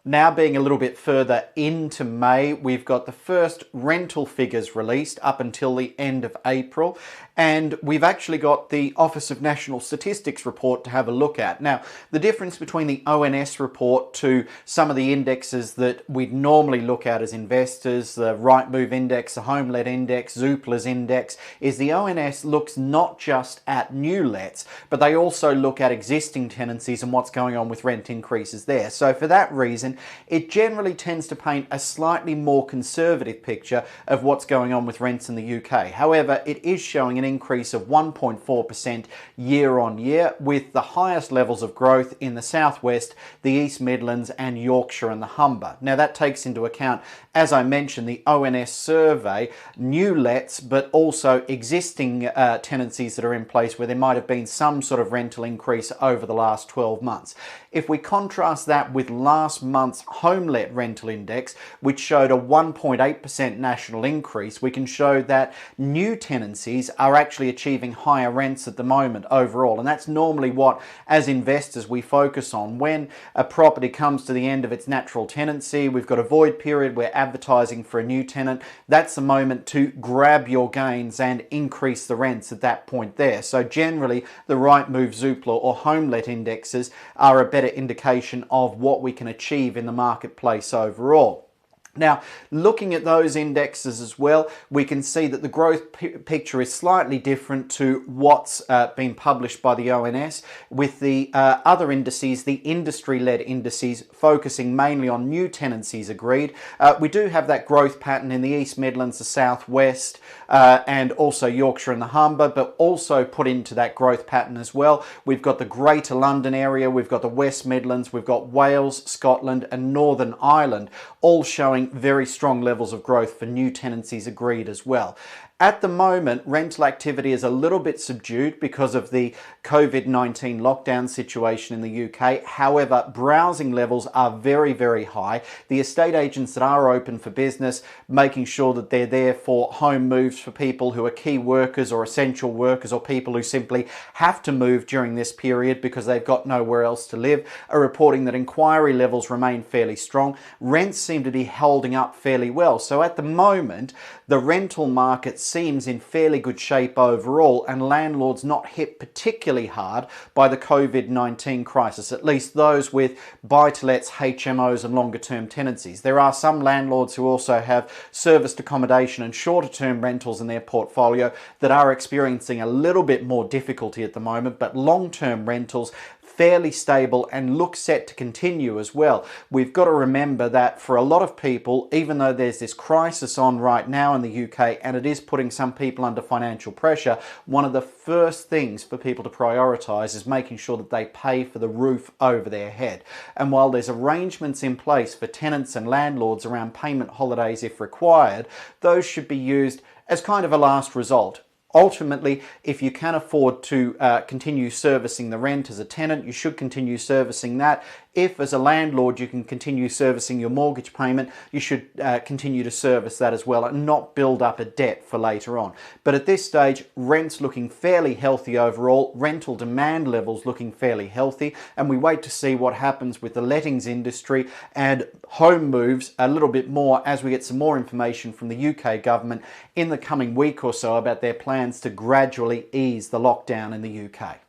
Now being a little bit further into May, we've got the first rental figures released up until the end of April, and we've actually got the Office of National Statistics report to have a look at. Now, the difference between the ONS report to some of the indexes that we'd normally look at as investors, the Rightmove index, the HomeLet index, Zoopla's index, is the ONS looks not just at new lets, but they also look at existing tenancies and what's going on with rent increases there. So for that reason, it generally tends to paint a slightly more conservative picture of what's going on with rents in the UK. However, it is showing an increase of 1.4% year on year, with the highest levels of growth in the Southwest, the East Midlands and Yorkshire and the Humber. Now that takes into account, as I mentioned, the ONS survey, new lets, but also existing tenancies that are in place where there might have been some sort of rental increase over the last 12 months. If we contrast that with last month's HomeLet rental index, which showed a 1.8% national increase, we can show that new tenancies are actually achieving higher rents at the moment overall. And that's normally what, as investors, we focus on. When a property comes to the end of its natural tenancy, we've got a void period, we're advertising for a new tenant, that's the moment to grab your gains and increase the rents at that point there. So generally, the Rightmove, Zoopla or HomeLet indexes are a better indication of what we can achieve in the marketplace overall. Now, looking at those indexes as well, we can see that the growth picture is slightly different to what's been published by the ONS, with the other indices, the industry-led indices, focusing mainly on new tenancies agreed. We do have that growth pattern in the East Midlands, the Southwest, and also Yorkshire and the Humber, but also put into that growth pattern as well. We've got the Greater London area, we've got the West Midlands, we've got Wales, Scotland and Northern Ireland, all showing very strong levels of growth for new tenancies agreed as well. At the moment, rental activity is a little bit subdued because of the COVID-19 lockdown situation in the UK. However, browsing levels are very, very high. The estate agents that are open for business, making sure that they're there for home moves for people who are key workers or essential workers or people who simply have to move during this period because they've got nowhere else to live, are reporting that inquiry levels remain fairly strong. Rents seem to be holding up fairly well. So at the moment, the rental market seems in fairly good shape overall, and landlords not hit particularly hard by the COVID-19 crisis, at least those with buy-to-lets, HMOs and longer-term tenancies. There are some landlords who also have serviced accommodation and shorter-term rentals in their portfolio that are experiencing a little bit more difficulty at the moment, but long-term rentals fairly stable and look set to continue as well. We've got to remember that for a lot of people, even though there's this crisis on right now in the UK and it is putting some people under financial pressure, one of the first things for people to prioritise is making sure that they pay for the roof over their head. And while there's arrangements in place for tenants and landlords around payment holidays if required, those should be used as kind of a last result. Ultimately, if you can afford to continue servicing the rent as a tenant, you should continue servicing that. If, as a landlord, you can continue servicing your mortgage payment, you should continue to service that as well and not build up a debt for later on. But at this stage, rents looking fairly healthy overall, rental demand levels looking fairly healthy, and we wait to see what happens with the lettings industry and home moves a little bit more as we get some more information from the UK government in the coming week or so about their plans to gradually ease the lockdown in the UK.